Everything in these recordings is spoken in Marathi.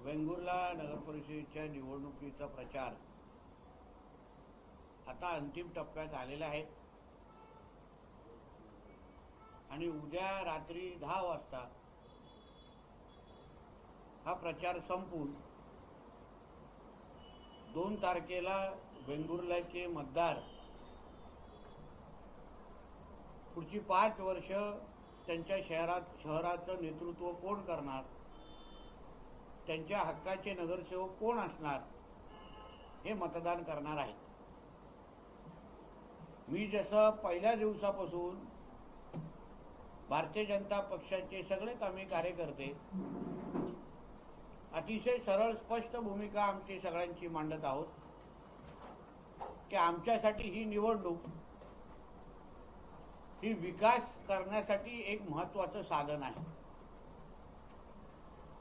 वेंगुर्ला नगर परिषदेच्या निवडणुकीचा प्रचार आता अंतिम टप्प्यात आलेला आहे आणि उद्या रात्री 10 वाजता हा प्रचार संपून 2 तारखेला वेंगुर्ल्याचे मतदार पुढची 5 वर्ष त्यांच्या शहराचं नेतृत्व कोण करणार, त्यांच्या हक्काचे नगरसेवक कोण असणार हे मतदान करणार आहे। मी जसं पहिल्या दिवसापासून भारतीय जनता पक्षाचे सगळेच आम्ही कार्यकर्ते अतिशय सरळ स्पष्ट भूमिका आमची सगळ्यांची मांडत आहोत की आमच्यासाठी ही निवडणूक ही विकास करण्यासाठी एक महत्त्वाचं साधन आहे।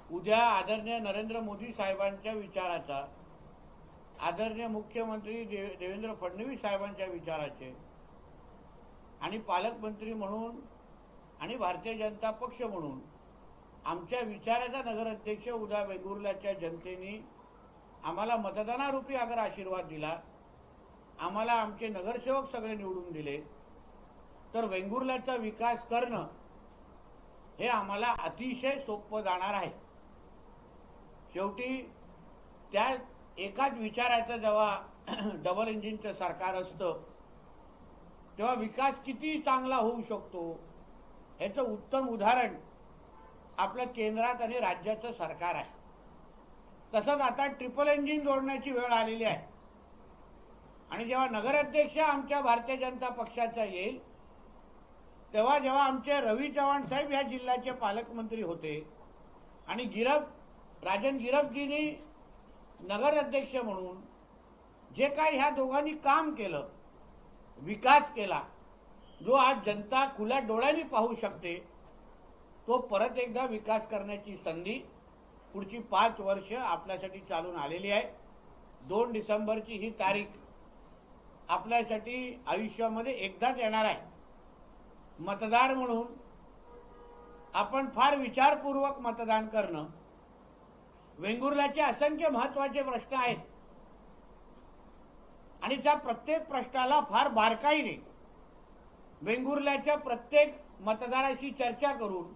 उद्या आदरणीय नरेंद्र मोदी साहेबांच्या विचाराचा, आदरणीय मुख्यमंत्री देवेंद्र फडणवीस साहेबांच्या विचाराचे आणि पालकमंत्री म्हणून आणि भारतीय जनता पक्ष म्हणून आमच्या विचाराचा नगराध्यक्ष उद्या वेंगुर्ल्याच्या जनतेने आम्हाला मतदानारूपी अगर आशीर्वाद दिला, आम्हाला आमचे नगरसेवक सगळे निवडून दिले, तर वेंगुर्ल्याचा विकास करणं हे आम्हाला अतिशय सोपं जाणार आहे। शेवटी त्या एकाच विचाराचं जेव्हा डबल इंजिनचं सरकार असतं तेव्हा विकास किती चांगला होऊ शकतो याचं उत्तम उदाहरण आपल्या केंद्रात आणि राज्याचं सरकार आहे। तसंच आता ट्रिपल इंजिन जोडण्याची वेळ आलेली आहे आणि जेव्हा नगराध्यक्ष आमच्या भारतीय जनता पक्षाचा येईल जेव्हा आमचे रवी चव्हाण साहेब ह्या जिल्ह्याचे पालकमंत्री होते आणि राजन गिरफजींनी नगराध्यक्ष म्हणून जे काही ह्या दोघांनी काम केलं, विकास केला, जो आज जनता खुल्या डोळ्यांनी पाहू शकते, तो परत एकदा विकास करण्याची संधी पुढची 5 वर्ष आपल्यासाठी चालून आलेली आहे। 2 डिसेंबरची ही तारीख आपल्यासाठी आयुष्यामध्ये एकदाच येणार आहे। मतदार म्हणून आपण फार विचारपूर्वक मतदान करणं, वेंगुर्ल्याचे असंख्य महत्त्वाचे प्रश्न आहेत आणि त्या प्रत्येक प्रश्नाला फार बारकाईने वेंगुर्ल्याच्या प्रत्येक मतदाराशी चर्चा करून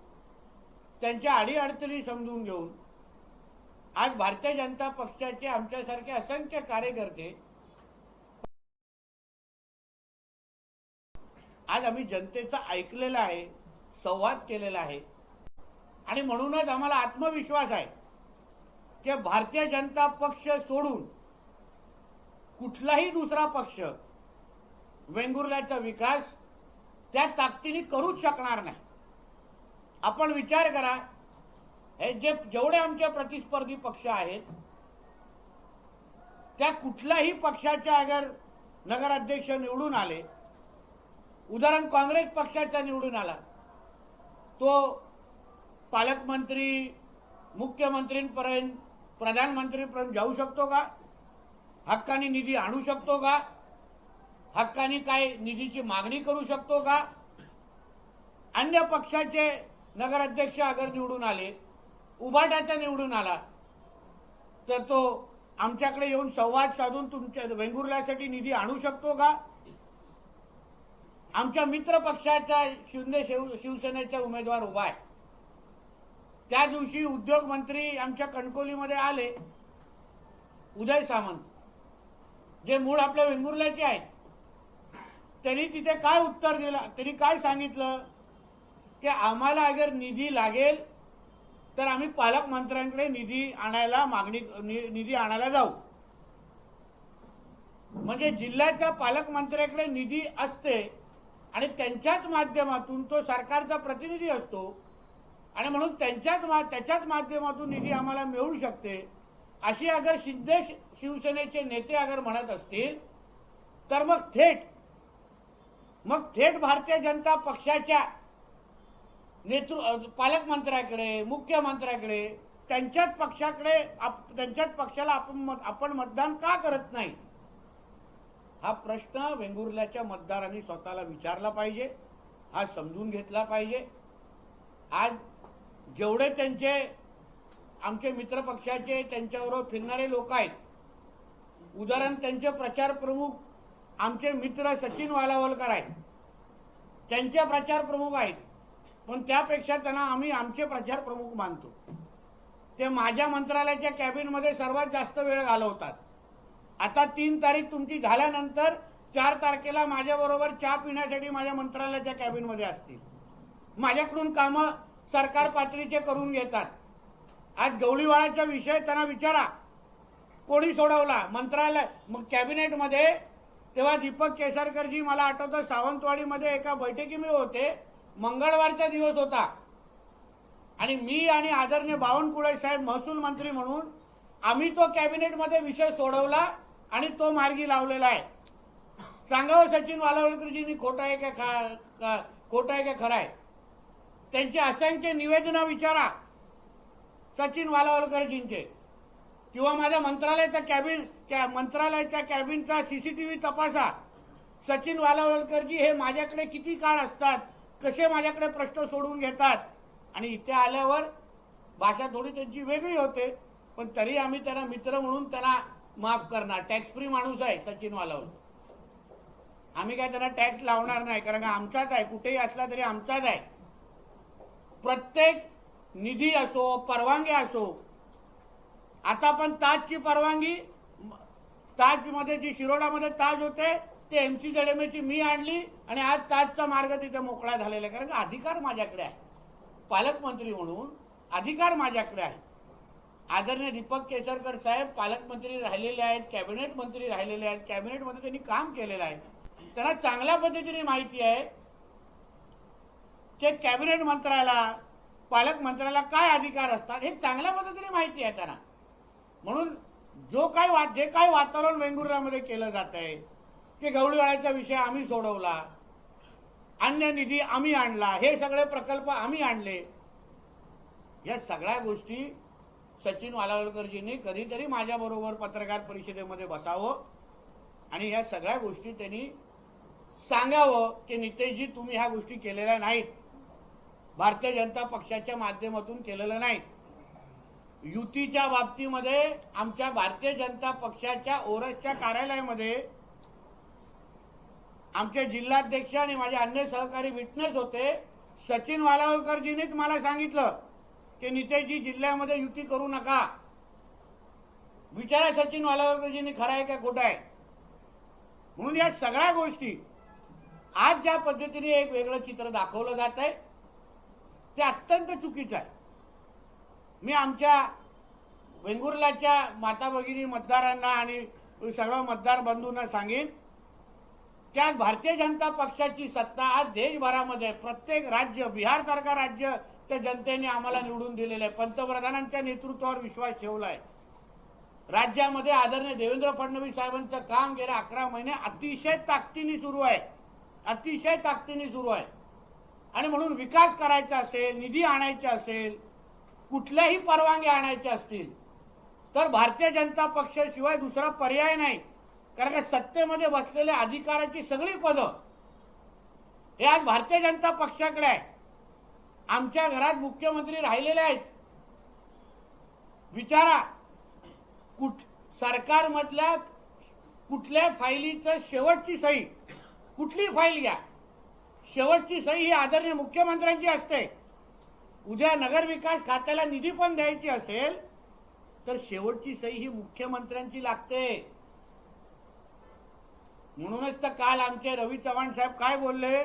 त्यांच्या अडीअडचणी समजून घेऊन आज भारतीय जनता पक्षाचे आमच्यासारखे असंख्य कार्यकर्ते आज आम्ही जनतेचा ऐकलेला आहे, संवाद केलेला आहे आणि म्हणूनच आम्हाला आत्मविश्वास आहे की भारतीय जनता पक्ष सोडून कुठलाही दुसरा पक्ष वेंगुर्ल्याचा विकास त्या ताकदीने करूच शकणार नाही। आपण विचार करा, हे जेवढे आमचे प्रतिस्पर्धी पक्ष आहेत त्या कुठल्याही पक्षाच्या अगर नगराध्यक्ष निवडून आले, उदाहरण काँग्रेस पक्षाचा निवडून आला, तो पालकमंत्री मुख्यमंत्रींपर्यंत प्रधानमंत्रीपर्यंत जाऊ शकतो का? हक्काने निधी आणू शकतो का? हक्काने काय निधीची मागणी करू शकतो का? अन्य पक्षाचे नगराध्यक्ष अगर निवडून आले, उभाटाचा निवडून आला, तर तो आमच्याकडे येऊन संवाद साधून तुमच्या वेंगुर्ल्यासाठी निधी आणू शकतो का? आमच्या मित्र पक्षाचा शिवसेनेचा उमेदवार उभा आहे, त्या दिवशी उद्योग मंत्री आमच्या कणकोलीमध्ये आले, उदय सामंत, जे मूळ आपल्या वेंगुर्ल्याचे आहेत, त्यांनी तिथे काय उत्तर दिलं, त्यांनी काय सांगितलं की आम्हाला अगर निधी लागेल तर आम्ही पालकमंत्र्यांकडे निधी आणायला जाऊ। म्हणजे जिल्ह्याच्या पालकमंत्र्याकडे निधी असते आणि त्यांच्याच माध्यमातून तो सरकारचा प्रतिनिधी असतो आणि म्हणून त्याच्याच माध्यमातून निधी आम्हाला मिळू शकते अशी अगर शिंदे शिवसेनेचे नेते अगर म्हणत असतील तर मग थेट भारतीय जनता पक्षाच्या पालकमंत्र्याकडे, मुख्यमंत्र्याकडे, त्यांच्याच पक्षाला आपण मतदान का करत नाही, हा प्रश्न वेंगुर्ल्याच्या मतदारांनी स्वतःला विचारला पाहिजे, हा समजून घेतला पाहिजे. आज जेवढे त्यांचे आमचे मित्र पक्षाचे त्यांच्याबरोबर फिरणारे लोक आहेत, उदाहरण त्यांचे प्रचार प्रमुख आमचे मित्र सचिन वालावलकर आहेत, त्यांचे प्रचार प्रमुख आहेत, पण त्यापेक्षा त्यांना आम्ही आमचे प्रचार प्रमुख मानतो. ते माझ्या मंत्रालयाच्या कॅबिनमध्ये सर्वात जास्त वेळ घालवतात. आता 3 तारीख तुमची झाल्यानंतर 4 तारखेला माझ्याबरोबर चहा पिण्यासाठी माझ्या मंत्रालयाच्या कॅबिनमध्ये असतील. माझ्याकडून कामं सरकार पातळीचे करून घेतात. आज गवळीवाळाचा विषय त्यांना विचारा, कोणी सोडवला मंत्रालय मग कॅबिनेटमध्ये. तेव्हा दीपक केसरकरजी, मला आठवतं सावंतवाडीमध्ये एका बैठकीमध्ये होते, मंगळवारचा दिवस होता, आणि मी आणि आदरणीय बावनकुळे साहेब महसूल मंत्री म्हणून आम्ही तो कॅबिनेटमध्ये विषय सोडवला आणि तो मार्गी लावलेला आहे. सांगावं सचिन वालावलकरजींनी खोटं आहे का खरं आहे? त्यांचे असंख्य निवेदनं विचारा सचिन वालावलकरजींचे, किंवा माझ्या मंत्रालयाच्या कॅबिनचा सीसीटीव्ही तपासा. सचिन वालावलकरजी हे माझ्याकडे किती काळ असतात, कसे माझ्याकडे प्रश्न सोडवून घेतात, आणि इथे आल्यावर भाषा थोडी त्यांची वेगळी होते, पण तरी आम्ही त्यांना मित्र म्हणून त्यांना माफ करणार. टॅक्स फ्री माणूस आहे सचिन वालावलकर, आम्ही काय त्यांना टॅक्स लावणार नाही, कारण आमचाच आहे, कुठेही असला तरी आमचाच आहे. प्रत्येक निधी असो, परवानगी असो, आता पण ताजची परवानगी, ताजमध्ये जी शिरोडामध्ये ताज होते ते MCZMA ची मी आणली, आणि आज ताजचा मार्ग तिथे मोकळा झालेला आहे, कारण का अधिकार माझ्याकडे आहे. पालकमंत्री म्हणून अधिकार माझ्याकडे आहे. आदरणीय दीपक केसरकर साहेब पालकमंत्री राहिलेले आहेत, कॅबिनेट मंत्री राहिलेले आहेत, कॅबिनेटमध्ये त्यांनी काम केलेलं आहे. त्यांना चांगल्या पद्धतीने माहिती आहे की कॅबिनेट मंत्र्याला, पालकमंत्र्याला काय अधिकार असतात, हे चांगल्या पद्धतीने माहिती आहे त्यांना. म्हणून जे काय वातावरण वेंगुर्ल्यामध्ये केलं जात आहे की गवळीवाळ्याचा विषय आम्ही सोडवला, अन्य निधी आम्ही आणला, हे सगळे प्रकल्प आम्ही आणले, या सगळ्या गोष्टी सचिन वालावलकरजींनी कधीतरी माझ्याबरोबर पत्रकार परिषदेमध्ये बसावं आणि या सगळ्या गोष्टी त्यांनी सांगावं की नितेशजी तुम्ही ह्या गोष्टी केलेल्या नाहीत, भारतीय जनता पक्षाच्या माध्यमातून केलेलं नाही. युतीच्या बाबतीमध्ये आमच्या भारतीय जनता पक्षाच्या ओरसच्या कार्यालयामध्ये आमचे जिल्हाध्यक्ष आणि माझे अन्य सहकारी विटनेस होते. सचिन वालावलकरजींनीच मला सांगितलं की नितेशजी जिल्ह्यामध्ये युती करू नका. विचारा सचिन वालावलकरजींनी खरं आहे का खोटं आहे. म्हणून या सगळ्या गोष्टी आज ज्या पद्धतीने एक वेगळं चित्र दाखवलं जात आहे ते अत्यंत चुकीचं आहे. मी आमच्या वेंगुर्ल्याच्या माता भगिनी मतदारांना आणि सर्व मतदार बंधूंना सांगेन की आज भारतीय जनता पक्षाची सत्ता आज देशभरामध्ये प्रत्येक राज्य, बिहारसारखा राज्य त्या जनतेने आम्हाला निवडून दिलेलं आहे, पंतप्रधानांच्या नेतृत्वावर विश्वास ठेवला आहे. राज्यामध्ये आदरणीय देवेंद्र फडणवीस साहेबांचं काम गेल्या 11 महिने अतिशय ताकदीने सुरू आहे, अतिशय ताकदीने सुरू आहे. आणि म्हणून विकास करायचा असेल, निधी आणायचा असेल, कुठल्याही परवानग्या आणायच्या असतील तर भारतीय जनता पक्षाशिवाय दुसरा पर्याय नाही. कारण का सत्तेमध्ये बसलेल्या अधिकाराची सगळी पदं हे आज भारतीय जनता पक्षाकडे आहे. आमच्या घरात मुख्यमंत्री राहिलेले आहेत. विचारा सरकारमधल्या कुठल्या फाईलीचं शेवटची सही, कुठली फाईल घ्या, शेवटची सही ही आदरणीय मुख्यमंत्र्यांची असते. उद्या नगर विकास खात्याला निधी पण द्यायची असेल तर शेवटची सही ही मुख्यमंत्र्यांची लागते. म्हणूनच तर काल आमचे रवी चव्हाण साहेब काय बोलले,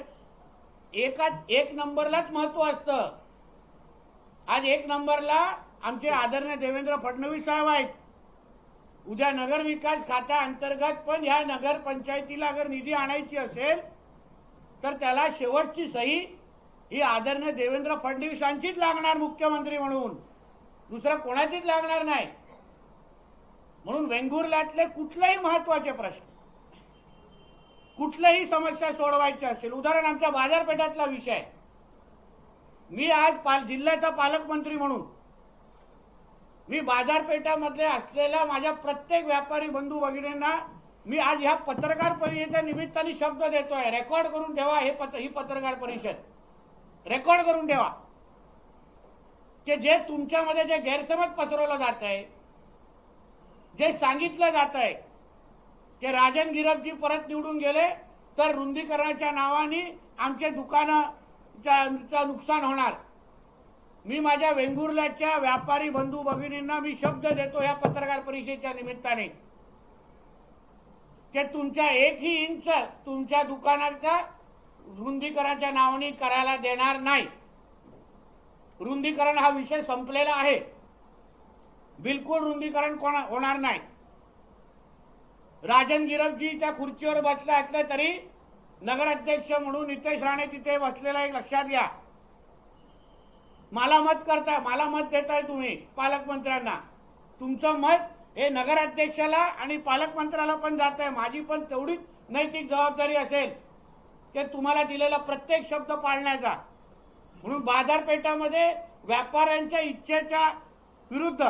एक नंबरलाच महत्व असतं. आज 1 नंबरला आमचे आदरणीय देवेंद्र फडणवीस साहेब आहेत. उद्या नगर विकास खात्या अंतर्गत पण ह्या नगर पंचायतीला अगर निधी आणायची असेल तर त्याला शेवटची सही ही आदरणीय देवेंद्र फडणवीसांचीच लागणार मुख्यमंत्री म्हणून, दुसरा कोणाचीच लागणार नाही. म्हणून वेंगुर्ल्यातले कुठलेही महत्वाचे प्रश्न, कुठल्याही समस्या सोडवायची असेल, उदाहरण आमच्या बाजारपेठातला विषय, मी आज जिल्ह्याचा पालकमंत्री म्हणून मी बाजारपेठामध्ये असलेल्या माझ्या प्रत्येक व्यापारी बंधू भगिनींना मी आज ह्या पत्रकार परिषदेच्या निमित्ताने शब्द देतोय, रेकॉर्ड करून ठेवा, ही पत्रकार परिषद रेकॉर्ड करून ठेवा, की जे तुमच्यामध्ये जे गैरसमज पसरवलं जात आहे, जे सांगितलं जात आहे की राजन गिरपजी परत निवडून गेले तर रुंदीकरणाच्या नावाने आमचे दुकानाचं नुकसान होणार, मी माझ्या वेंगुर्ल्याच्या व्यापारी बंधू भगिनींना मी शब्द देतो या पत्रकार परिषदेच्या निमित्ताने की तुमच्या एकही इंच तुमच्या दुकानाचा रुंदीकरणाच्या नावाने करायला देणार नाही. रुंदीकरण हा विषय संपलेला आहे, बिलकुल रुंदीकरण होणार नाही. राजन गिरपजी त्या खुर्चीवर बसले असले तरी नगराध्यक्ष म्हणून नितेश राणे तिथे बसलेला एक लक्षात घ्या. मला मत देताय तुम्ही पालकमंत्र्यांना, तुमचं मत हे नगराध्यक्षाला आणि पालकमंत्र्याला पण जात आहे. माझी पण तेवढीच नैतिक जबाबदारी असेल की तुम्हाला दिलेला प्रत्येक शब्द पाळण्याचा. म्हणून बाजारपेठामध्ये व्यापाऱ्यांच्या इच्छेच्या विरुद्ध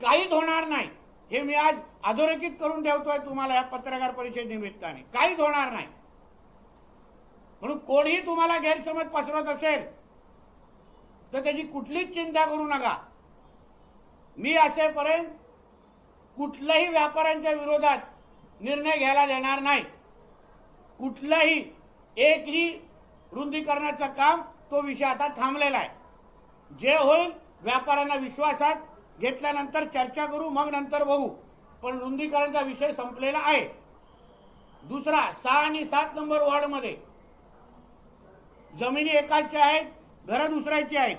काहीच होणार नाही, हे मी आज अधोरेखित करून ठेवतोय तुम्हाला या पत्रकार परिषद निमित्ताने. काहीच होणार नाही. म्हणून कोणीही तुम्हाला गैरसमज पसरवत असेल तर त्याची कुठलीच चिंता करू नका. मी असेपर्यंत कुठल्याही व्यापाऱ्यांच्या विरोधात निर्णय घ्यायला देणार नाही. कुठलाही एकही रुंदीकरणाचं काम, तो विषय आता थांबलेला आहे. जे होईल व्यापाऱ्यांना विश्वासात घेतल्यानंतर चर्चा करू, मग नंतर बघू, पण रुंदीकरणाचा विषय संपलेला आहे. दुसरा, 6 आणि 7 नंबर वॉर्डमध्ये जमिनी एकाच्या आहेत, घरं दुसऱ्याची आहेत.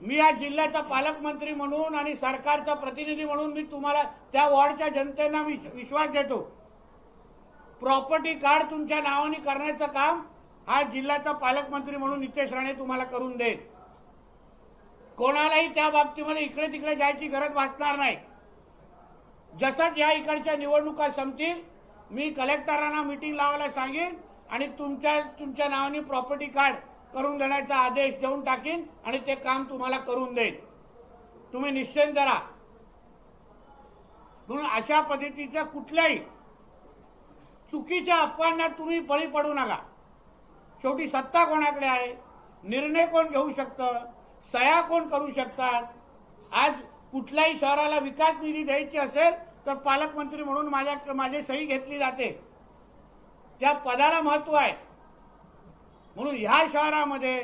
मी आज जिल्ह्याचा पालकमंत्री म्हणून आणि सरकारचा प्रतिनिधी म्हणून मी तुम्हाला त्या वॉर्डच्या जनतेला विश्वास देतो. प्रॉपर्टी कार्ड तुमच्या नावाने करण्याचं काम हा जिल्ह्याचा पालकमंत्री म्हणून नितेश राणे तुम्हाला करून देईल. कोणालाही त्या बाबतीमध्ये इकडे तिकडे जायची गरज भासणार नाही. जसंच या इकडच्या निवडणुका संपतील, मी कलेक्टरांना मीटिंग लावायला सांगेन आणि तुमच्या नावाने प्रॉपर्टी कार्ड करून देण्याचा आदेश देऊन टाकीन आणि ते काम तुम्हाला करून देईन. तुम्ही निश्चिंत राहा. म्हणून अशा पद्धतीच्या कुठल्याही चुकीच्या अफवांना तुम्ही बळी पडू नका. शेवटी सत्ता कोणाकडे आहे, निर्णय कोण घेऊ शकतं, सह्या कोण करू शकतात. आज कुठल्याही शहराला विकास निधी द्यायची असेल तर पालकमंत्री म्हणून माझे सही घेतली जाते, त्या पदाला महत्व आहे. म्हणून ह्या शहरामध्ये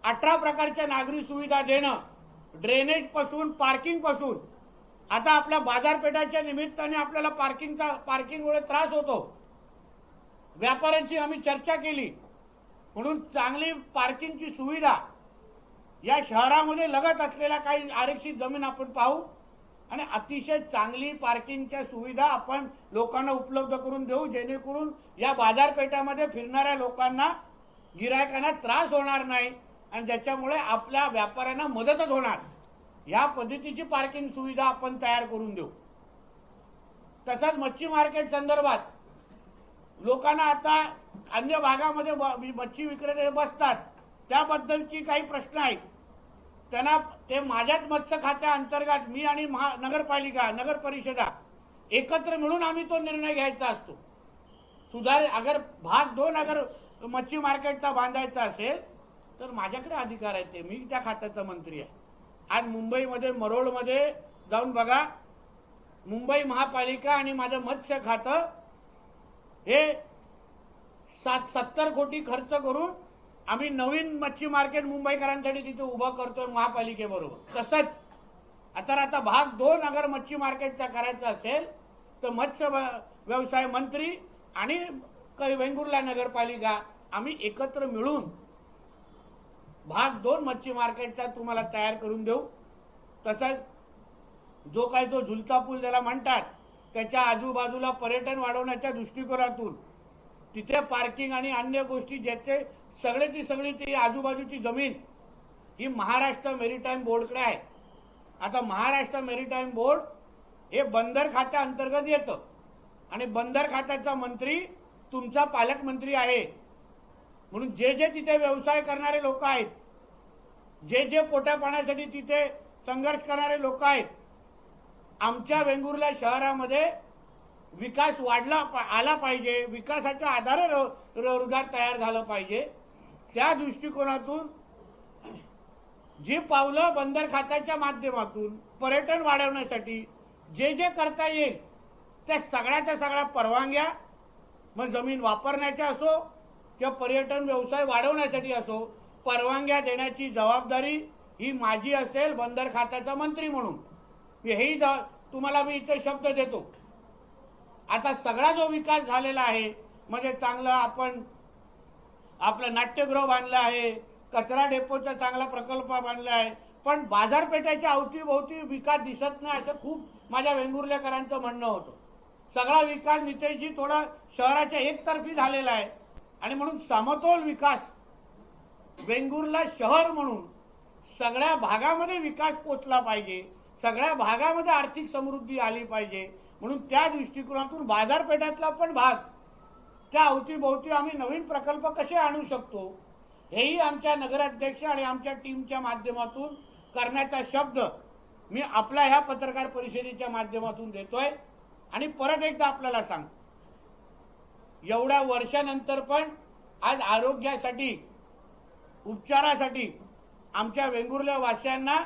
18 प्रकारच्या नागरी सुविधा देणं, ड्रेनेज पासून पार्किंग पासून, आता आपल्या बाजारपेठाच्या निमित्ताने आपल्याला पार्किंगमुळे त्रास होतो. व्यापाऱ्यांची आम्ही चर्चा केली, म्हणून चांगली पार्किंगची सुविधा या शहरामध्ये लगत असलेल्या काही आरक्षित जमीन आपण पाहू आणि अतिशय चांगली पार्किंगच्या सुविधा आपण लोकांना उपलब्ध करून देऊ, जेणेकरून या बाजारपेठामध्ये फिरणाऱ्या लोकांना, गिरायकांना त्रास होणार नाही आणि ज्याच्यामुळे आपल्या व्यापाऱ्यांना मदतच होणार. या पद्धतीची पार्किंग सुविधा आपण तयार करून देऊ. तसंच मच्छी मार्केट संदर्भात लोकांना आता अन्य भागामध्ये मच्छी विक्रेते बसतात, त्याबद्दलची काही प्रश्न आहेत. त्यांना ते माझ्याच मत्स्य खात्या अंतर्गत मी आणि नगरपालिका, नगर परिषदा एकत्र मिळून आम्ही तो निर्णय घ्यायचा असतो. अगर भाग 2 अगर मच्छी मार्केटचा बांधायचा असेल तर माझ्याकडे अधिकार आहे, ते मी त्या खात्याचा मंत्री आहे. आज मुंबईमध्ये मरोळमध्ये जाऊन बघा, मुंबई महापालिका आणि माझं मत्स्य खातं हे 70 कोटी खर्च करून आम्ही नवीन मच्छी मार्केट मुंबईकरांसाठी तिथे उभं करतोय महापालिकेबरोबर. तसंच आता भाग 2 अगर मच्छी मार्केटचा करायचा असेल तर मत्स्य व्यवसाय मंत्री आणि वेंगुर्ला नगरपालिका आम्ही एकत्र मिळून भाग 2 मच्छी मार्केटचा तुम्हाला तयार करून देऊ. तसंच जो काही तो झुलता पूल ज्याला म्हणतात, त्याच्या आजूबाजूला पर्यटन वाढवण्याच्या दृष्टिकोनातून तिथे पार्किंग आणि अन्य गोष्टी, ज्याचे सगळी ती आजूबाजूची जमीन ही महाराष्ट्र मेरीटाईम बोर्डकडे आहे. आता महाराष्ट्र मेरीटाईम बोर्ड हे बंदर खात्या अंतर्गत येतं आणि बंदर खात्याचा मंत्री तुमचा पालकमंत्री आहे. म्हणून जे जे तिथे व्यवसाय करणारे लोक आहेत, जे जे पोटापाण्यासाठी तिथे संघर्ष करणारे लोक आहेत, आमच्या वेंगुर्ला शहरामध्ये विकास आला पाहिजे, विकासाच्या आधारे रोजगार तयार झालं पाहिजे. त्या दृष्टिकोनातून जी पावलं बंदर खात्याच्या माध्यमातून पर्यटन वाढवण्यासाठी जे जे करता येईल त्या सगळ्याच्या सगळ्या परवानग्या, मग जमीन वापरण्याच्या असो किंवा पर्यटन व्यवसाय वाढवण्यासाठी असो, परवानग्या देण्याची जबाबदारी ही माझी असेल बंदर खात्याचा मंत्री म्हणून. हेही तुम्हाला मी इथे शब्द देतो. आता सगळा जो विकास झालेला आहे, म्हणजे चांगलं आपण आपलं नाट्यगृह बांधलं आहे, कचरा डेपोचा चांगला प्रकल्प बांधला आहे, पण बाजारपेठेच्या अवतीभोवती विकास दिसत नाही असं खूप माझ्या वेंगुर्लेकरांचं म्हणणं होतं. सगळा विकास नितेशजी थोडा शहराच्या एकतर्फी झालेला आहे आणि म्हणून समतोल विकास वेंगुर्ला शहर म्हणून सगळ्या भागामध्ये विकास पोचला पाहिजे, सगळ्या भागामध्ये आर्थिक समृद्धी आली पाहिजे. म्हणून त्या दृष्टिकोनातून बाजारपेठातला पण भाग, त्या अवतीभोवती आम्ही नवीन प्रकल्प कसे आणू शकतो हेही आमच्या नगराध्यक्ष आणि आमच्या टीमच्या माध्यमातून करण्याचा शब्द मी आपल्या ह्या पत्रकार परिषदेच्या माध्यमातून देतोय. आणि परत एकदा आपल्याला सांग, एवढ्या वर्षानंतर पण आज आरोग्यासाठी, उपचारासाठी आमच्या वेंगुर्ले वासियांना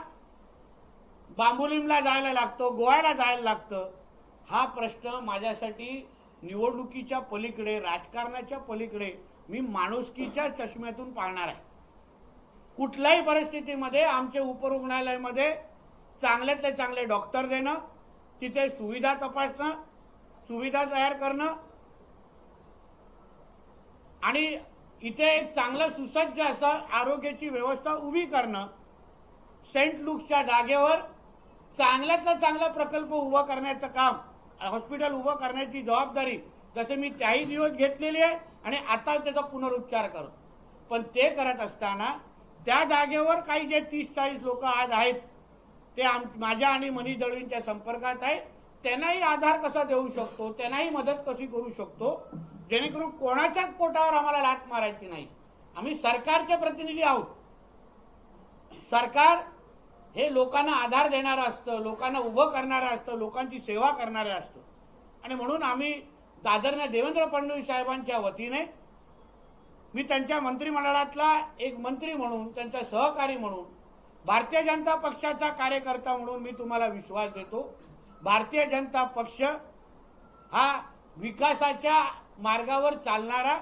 बांबोलीमला जायला लागतं, गोव्याला जायला लागतं. हा प्रश्न माझ्यासाठी निवडणुकीच्या पलीकडे, राजकारणाच्या पलीकडे मी माणुसकीच्या चष्म्यातून पाहणार आहे. कुठल्याही परिस्थितीमध्ये आमचे उपरुग्णालयामध्ये चांगल्यातले चांगले डॉक्टर देणं, तिथे सुविधा तपासणं, सुविधा तयार करणं आणि इथे एक चांगलं सुसज्ज असं आरोग्याची व्यवस्था उभी करणं, सेंट लुकच्या जागेवर चांगल्यातला चांगला प्रकल्प उभा करण्याचं काम, हॉस्पिटल उभं करण्याची जबाबदारी जसे मी त्याही दिवस घेतलेली आहे आणि आता त्याचा पुनरुच्चार करतो. पण ते करत असताना त्या जागेवर काही जे 30-40 लोक आज आहेत ते माझ्या आणि मनीष दळवींच्या संपर्कात आहे, त्यांनाही आधार कसा देऊ शकतो, त्यांनाही मदत कशी करू शकतो, जेणेकरून कोणाच्याच पोटावर आम्हाला लाथ मारायची नाही. आम्ही सरकारचे प्रतिनिधी आहोत. सरकार हे लोकांना आधार देणारं असतं, लोकांना उभं करणारं असतं, लोकांची सेवा करणारं असतं. आणि म्हणून आम्ही आदरणीय देवेंद्र फडणवीस साहेबांच्या वतीने, मी त्यांच्या मंत्रिमंडळातला एक मंत्री म्हणून, त्यांचा सहकारी म्हणून, भारतीय जनता पक्षाचा कार्यकर्ता म्हणून मी तुम्हाला विश्वास देतो. भारतीय जनता पक्ष हा विकासाच्या मार्गावर चालणारा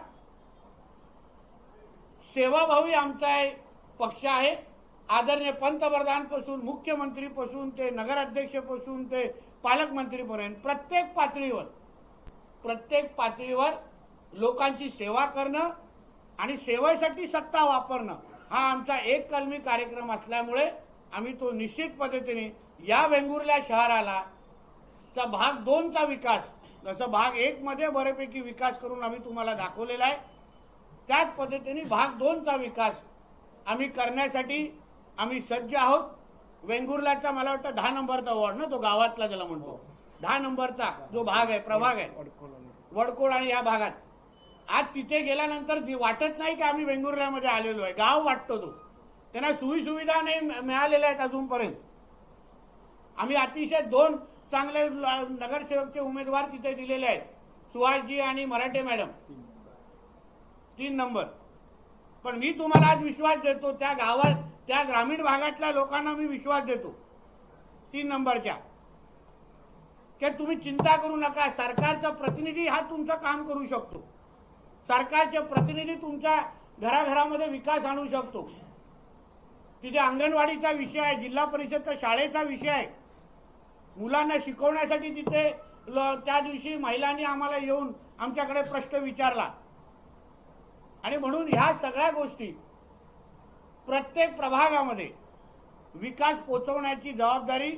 सेवाभावी आमचा पक्ष आहे. आदरणीय पंतप्रधानपासून, मुख्यमंत्रीपासून ते नगराध्यक्षपासून ते पालकमंत्रीपर्यंत प्रत्येक पातळीवर लोकांची सेवा करणं आणि सेवेसाठी सत्ता वापरणं हा आमचा एक कलमी कार्यक्रम असल्यामुळे आम्ही तो निश्चित पद्धतीने या वेंगुर्ला शहराला चा भाग 2चा विकास, जसं भाग 1 मध्ये बऱ्यापैकी विकास करून आम्ही तुम्हाला दाखवलेला आहे, त्याच पद्धतीने भाग 2चा विकास आम्ही करण्यासाठी आम्ही सज्ज आहोत. वेंगुर्लाचा मला वाटतं 10 नंबरचा वॉर्ड ना, तो गावातला ज्याला म्हणतो, 10 नंबरचा जो भाग आहे, प्रभाग आहे वडकोळ आणि या भागात, आज तिथे गेल्यानंतर वाटत नाही की आम्ही वेंगुर्ल्यामध्ये आलेलो आहे. गाव वाटतो तो. त्यांना सुविधा नाही मिळालेल्या आहेत अजूनपर्यंत. आम्ही अतिशय 2 चांगले नगरसेवकचे उमेदवार तिथे दिलेले आहेत, सुहासजी आणि मराठे मॅडम, 3 नंबर. पण मी तुम्हाला आज विश्वास देतो, त्या गावात, त्या ग्रामीण भागातल्या लोकांना मी विश्वास देतो 3 नंबरच्या, की तुम्ही चिंता करू नका, सरकारचा प्रतिनिधी हा तुमचं काम करू शकतो. सरकारचे प्रतिनिधी तुमच्या घराघरामध्ये विकास आणू शकतो. तिथे अंगणवाडीचा विषय आहे, जिल्हा परिषदच्या शाळेचा विषय आहे, मुलांना शिकवण्यासाठी तिथे त्या दिवशी महिलांनी आम्हाला येऊन आमच्याकडे प्रश्न विचारला. आणि म्हणून ह्या सगळ्या गोष्टी प्रत्येक प्रभागामध्ये विकास पोचवण्याची जबाबदारी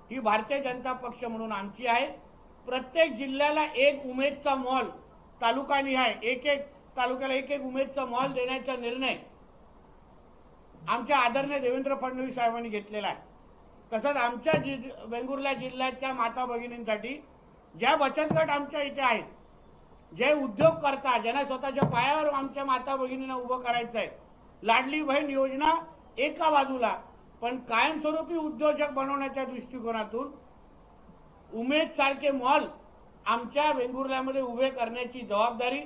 ही भारतीय जनता पक्ष म्हणून आमची आहे. प्रत्येक जिल्ह्याला एक उमेदचा मॉल, तालुकानिहाय एक तालुक्याला एक उमेदचा मॉल देण्याचा निर्णय आमच्या आदरणीय देवेंद्र फडणवीस साहेबांनी घेतलेला आहे. तसंच आमच्या वेंगुर्ला जिल्ह्याच्या माता भगिनींसाठी ज्या बचत गट आमच्या इथे आहेत, जे उद्योग करतात, ज्यांना स्वतःच्या पायावर आमच्या माता भगिनींना उभं करायचं आहे, लाडली बहीण योजना एका बाजूला, पण कायमस्वरूपी उद्योजक बनवण्याच्या दृष्टिकोनातून उमेद सारखे मॉल आमच्या वेंगुर्ल्यामध्ये उभे करण्याची जबाबदारी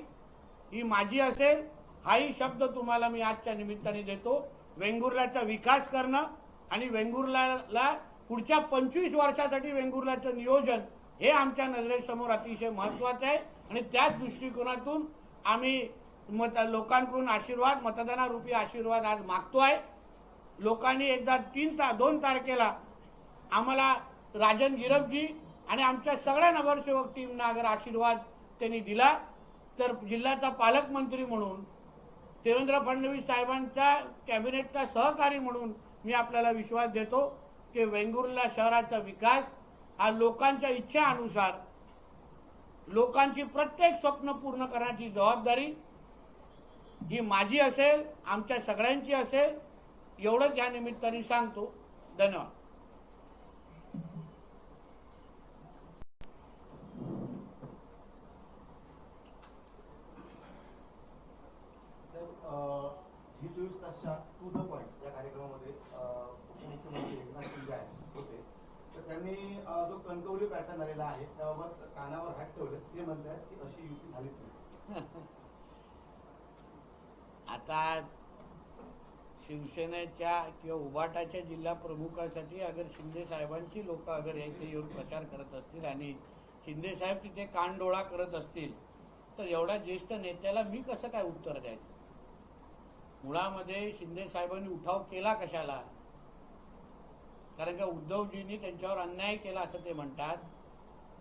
ही माझी असेल. हाही शब्द तुम्हाला मी आजच्या निमित्ताने देतो. वेंगुर्ल्याचा विकास करणं आणि वेंगुर्ल्याला पुढच्या 25 वर्षासाठी वेंगुर्ल्याचं नियोजन हे आमच्या नजरेसमोर अतिशय महत्त्वाचं आहे आणि त्याच दृष्टिकोनातून आम्ही लोकांकडून आशीर्वाद, मतदानारूपी आशीर्वाद आज मागतोय. लोकांनी एकदा 2 तारखेला आम्हाला राजन गिरपजी आणि आमच्या सगळ्या नगरसेवक टीमना अगर आशीर्वाद त्यांनी दिला तर जिल्ह्याचा पालकमंत्री म्हणून, देवेंद्र फडणवीस साहेबांच्या कॅबिनेटचा सहकारी म्हणून मी आपल्याला विश्वास देतो की वेंगुर्ला शहराचा विकास हा लोकांच्या इच्छेनुसार, लोकांची प्रत्येक स्वप्न पूर्ण करण्याची जबाबदारी ही माझी असेल, आमच्या सगळ्यांची असेल. एवढंच या निमित्ताने सांगतो. धन्यवाद. जी 24 तासच्या टू द पॉइंट या कार्यक्रमामध्ये उपमुख्यमंत्री एकनाथ शिंदे होते, तर त्यांनी जो कणकवली पॅटर्न आलेला आहे त्याबाबत कानावर हात ठेवले. ते म्हणतात की अशी युती झालीच नाही. आता शिवसेनेच्या किंवा उभाटाच्या जिल्हा प्रमुखासाठी अगर शिंदे साहेबांची लोक अगर इथे येऊन प्रचार करत असतील आणि शिंदे साहेब तिथे कानडोळा करत असतील तर एवढ्या ज्येष्ठ नेत्याला मी कसं काय उत्तर द्यायचं? मुळामध्ये शिंदे साहेबांनी उठाव केला कशाला? कारण का उद्धवजींनी त्यांच्यावर अन्याय केला असं ते म्हणतात.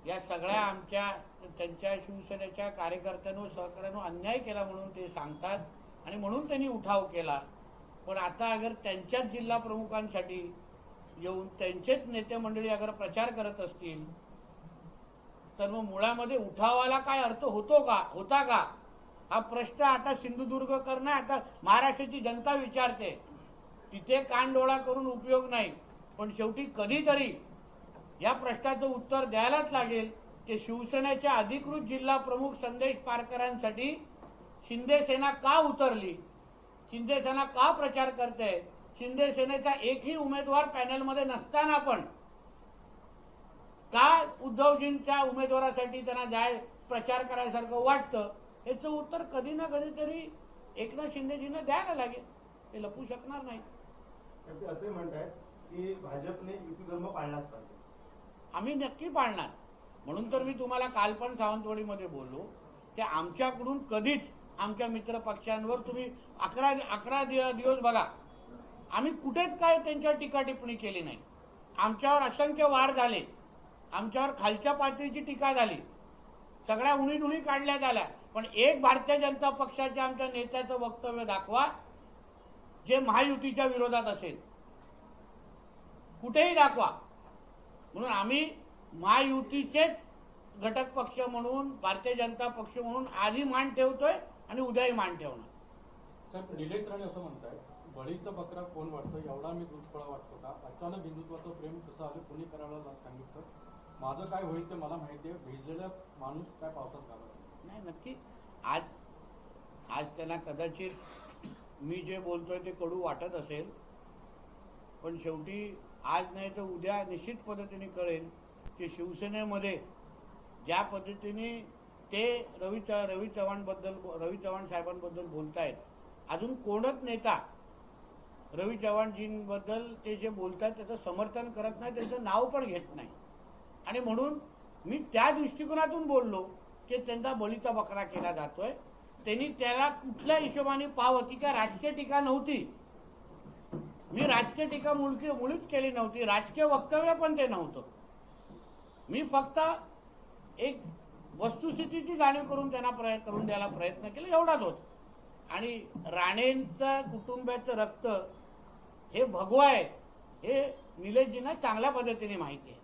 या सगळ्या आमच्या त्यांच्या शिवसेनेच्या कार्यकर्त्यांनो सहकार्यानो अन्याय केला म्हणून ते सांगतात आणि म्हणून त्यांनी उठाव केला. पण आता अगर त्यांच्याच जिल्हा प्रमुखांसाठी येऊन त्यांचेच नेते मंडळी अगर प्रचार करत असतील तर मग मुळामध्ये उठावाला काय अर्थ होता का हा प्रश्न आता सिंधुदुर्ग करणं, आता महाराष्ट्राची जनता विचारते. तिथे कानडोळा करून उपयोग नाही. पण शेवटी कधीतरी या प्रश्नाचं उत्तर द्यायलाच लागेल की शिवसेनेच्या अधिकृत जिल्हा प्रमुख संदेश पारकरांसाठी शिंदे सेना का उतरली, शिंदे सेना का प्रचार करते, शिंदे सेनेचा एकही उमेदवार पॅनलमध्ये नसताना पण का उद्धवजींच्या उमेदवारासाठी त्यांना प्रचार करायसारखं वाटतं, याचं उत्तर कधी ना कधीतरी एकनाथ शिंदेजींना द्यायला लागेल. ते लपू शकणार नाही. ते असे म्हणतात की भाजपने युती धर्म पाळलाच पाहिजे. आम्ही नक्की पाळणार. म्हणून तर मी तुम्हाला काल पण सावंतवाडीमध्ये बोललो की आमच्याकडून कधीच आमच्या मित्र पक्षांवर तुम्ही 11 दिवस बघा, आम्ही कुठेच काय त्यांच्यावर टीका टिप्पणी केली नाही. आमच्यावर असंख्य वार झाले, आमच्यावर खालच्या पातळीची टीका झाली, सगळ्या उणीधुणी काढल्या झाल्या. पण एक भारतीय जनता पक्षाच्या आमच्या नेत्याचं वक्तव्य दाखवा जे महायुतीच्या विरोधात असेल, कुठेही दाखवा. म्हणून आम्ही महायुतीचेच घटक पक्ष म्हणून, भारतीय जनता पक्ष म्हणून आधी मान ठेवतोय आणि उद्याही मान ठेवणार. सर, निलेश राणे असं म्हणताय बळीचा बकरा कोण वाटतो एवढा मी दूधफळा वाटतो का? अचानक हिंदुत्वाचं प्रेम कसं आलं कोणी करायला सांगितलं? माझं काय होईल ते मला माहिती आहे. भिजलेला माणूस काय पावसात घालत नाही. नक्की आज त्यांना कदाचित मी जे बोलतोय ते कडू वाटत असेल, पण शेवटी आज नाही तर उद्या निश्चित पद्धतीने कळेल की शिवसेनेमध्ये ज्या पद्धतीने ते रवी चव्हाण साहेबांबद्दल बोलतायत, अजून कोणच नेता रवी चव्हाणजींबद्दल ते जे बोलतात त्याचं समर्थन करत नाही, त्यांचं नाव पण घेत नाही. आणि म्हणून मी त्या दृष्टिकोनातून बोललो की त्यांचा बळीचा बकरा केला जातोय. त्यांनी त्याला कुठल्या हिशोबाने पाहावं, ती काय राजकीय टीका नव्हती. मी राजकीय टीका मुळीच केली नव्हती, राजकीय वक्तव्य पण ते नव्हतं. मी फक्त एक वस्तुस्थितीची जाणीव करून त्यांना करून द्यायला प्रयत्न केला, एवढाच होत. आणि राणेंचं कुटुंबाचं रक्त हे भगवा आहे हे निलेशजींना चांगल्या पद्धतीने माहिती आहे.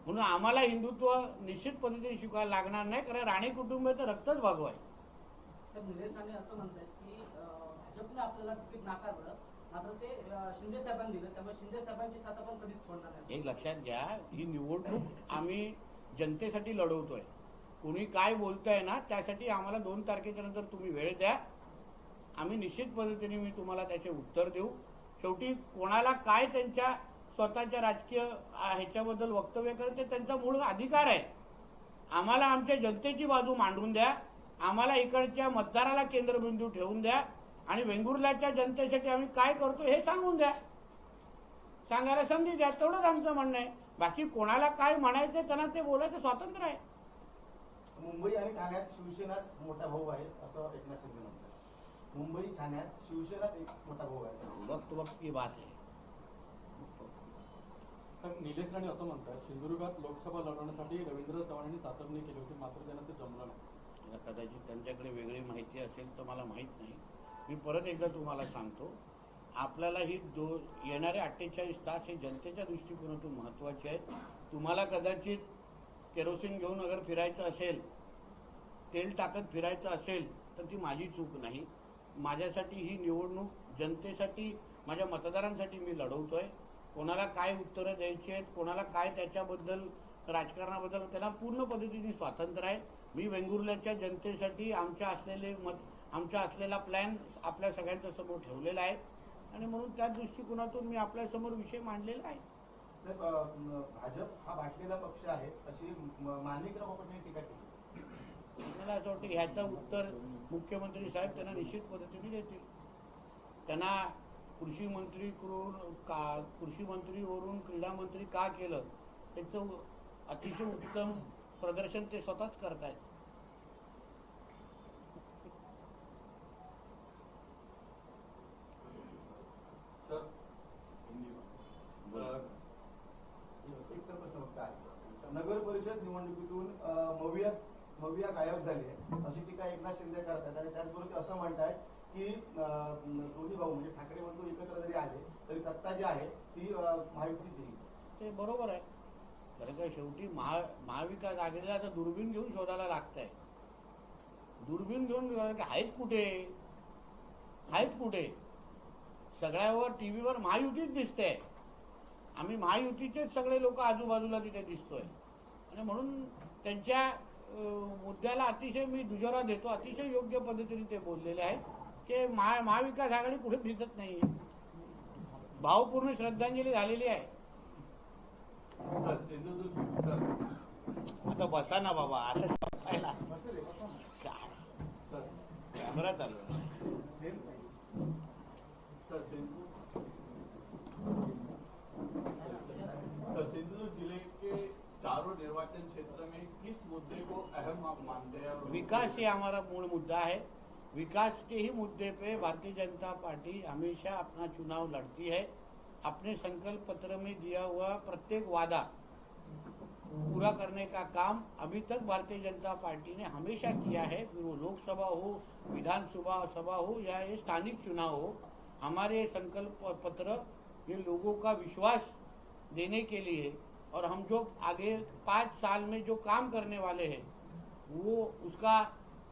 म्हणून आम्हाला हिंदुत्व निश्चित पद्धतीने शिकवायला लागणार नाही, कारण राणे कुटुंबाचं रक्तच भगवा आहे. निलेश राणे असं म्हणतात की भाजपने आपल्याला तिकीट नाकारलं मात्र ते शिंदे साहेबांनी दिलं, त्यामुळे शिंदे साहेबांची साथ आपण कधीच सोडणार नाही. एक लक्षात घ्या, ही निवडणूक आम्ही जनतेसाठी लढवतोय. कोणी काय बोलतंय ना, त्यासाठी आम्हाला 2 तारखेच्या नंतर तुम्ही वेळ द्या. आम्ही निश्चित पद्धतीने मी तुम्हाला त्याचे उत्तर देऊ. शेवटी कोणाला काय त्यांच्या स्वतःच्या राजकीय ह्याच्याबद्दल वक्तव्य करत ते त्यांचा मूळ अधिकार आहे. आम्हाला आमच्या जनतेची बाजू मांडून द्या. आम्हाला इकडच्या मतदाराला केंद्रबिंदू ठेवून द्या आणि वेंगुर्ल्याच्या जनतेसाठी आम्ही काय करतो हे सांगून द्या. सांगायला संधी द्या. तेवढंच आमचं म्हणणं आहे. बाकी कोणाला काय म्हणायचं त्यांना ते बोलायचं स्वातंत्र्य आहे. मुंबई आणि ठाण्यात शिवसेनाच मोठा भाऊ आहे असं एकनाथ शिंदे म्हणतात. मुंबई ठाण्यात शिवसेनाच एक मोठा भाऊ आहे असं. वक्त वक्त की बात आहे. तर निलेश राणे असं म्हणतात, सिंधुदुर्गात लोकसभा लढवण्यासाठी रवींद्र चव्हाणांनी चाचपणी केली होती, मात्र त्यांना ते जमलं नाही. कदाचित त्यांच्याकडे वेगळी माहिती असेल तर मला माहीत नाही. मी परत एकदा तुम्हाला सांगतो, आपल्याला ही येणारे 48 तास हे जनतेच्या दृष्टिकोनातून महत्त्वाचे आहेत. तुम्हाला कदाचित केरोसिन घेऊन अगर फिरायचं असेल, तेल टाकत फिरायचं असेल तर ती माझी चूक नाही. माझ्यासाठी ही निवडणूक जनतेसाठी, माझ्या मतदारांसाठी मी लढवतोय. कोणाला काय उत्तरं द्यायची आहेत, कोणाला काय त्याच्याबद्दल राजकारणाबद्दल त्याला पूर्ण पद्धतीने स्वातंत्र्य आहे. मी वेंगुर्ल्याच्या जनतेसाठी आमच्या असलेला प्लॅन आपल्या सगळ्यांच्या समोर ठेवलेला आहे आणि म्हणून त्या दृष्टिकोनातून मी आपल्यासमोर विषय मांडलेला आहे. साहेब, भाजप हा बाटलेला पक्ष आहे अशी माणिकराव पाटील टीका केली. मला असं वाटतं ह्याचं उत्तर मुख्यमंत्री साहेब त्यांना निश्चित पद्धतीने देतील. त्यांना कृषी मंत्रीवरून क्रीडा मंत्री का केलं त्याचं अतिशय उत्तम प्रदर्शन ते स्वतःच करतायत. नगर परिषद निवडणुकीतून मविया गायब झाली आहे अशी टीका एकनाथ शिंदे करतात आणि त्याचबरोबर ते असं म्हणतात की दोन्ही भाऊ म्हणजे ठाकरे बंधू एकत्र जरी आले तरी सत्ता जी आहे ती महायुतीची येईल. ते बरोबर आहे. खरं काय शेवटी महाविकास आघाडीला आता दुर्बीण घेऊन शोधायला लागतंय. दुर्बीण घेऊन आहेत कुठे सगळ्यावर टीव्हीवर महायुतीच दिसते. आम्ही महायुतीचेच सगळे लोक आजूबाजूला तिथे दिसतोय आणि म्हणून त्यांच्या मुद्द्याला अतिशय मी दुजोरा देतो. अतिशय योग्य पद्धतीने ते बोललेले आहेत की महाविकास आघाडी कुठे दिसत नाही. भावपूर्ण श्रद्धांजली झालेली आहे. आता बसा ना बाबा, आता बसायला कॅमेरा चालू आहे. सिंधुदुर्ग जिले के चारों निर्वाचन क्षेत्र में किस मुद्दे को अहम आप मानते हैं? विकास ही हमारा मूल मुद्दा है. विकास के ही मुद्दे पे भारतीय जनता पार्टी हमेशा अपना चुनाव लड़ती है. अपने संकल्प पत्र में दिया हुआ प्रत्येक वादा पूरा करने का काम अभी तक भारतीय जनता पार्टी ने हमेशा किया है. फिर वो लोकसभा हो, विधानसभा सभा हो या ये स्थानिक चुनाव हो, हमारे संकल्प पत्र ये लोगों का विश्वास देने के लिए और हम जो आगे 5 साल में जो काम करने वाले हैं वो उसका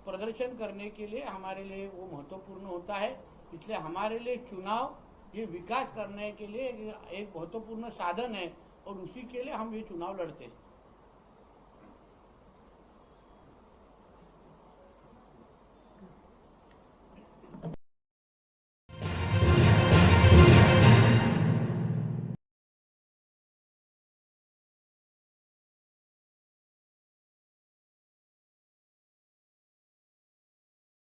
प्रदर्शन करने के लिए हमारे लिए वो महत्वपूर्ण होता है. इसलिए हमारे लिए चुनाव ये विकास करने के लिए एक महत्वपूर्ण साधन है और उसी के लिए हम ये चुनाव लड़ते हैं.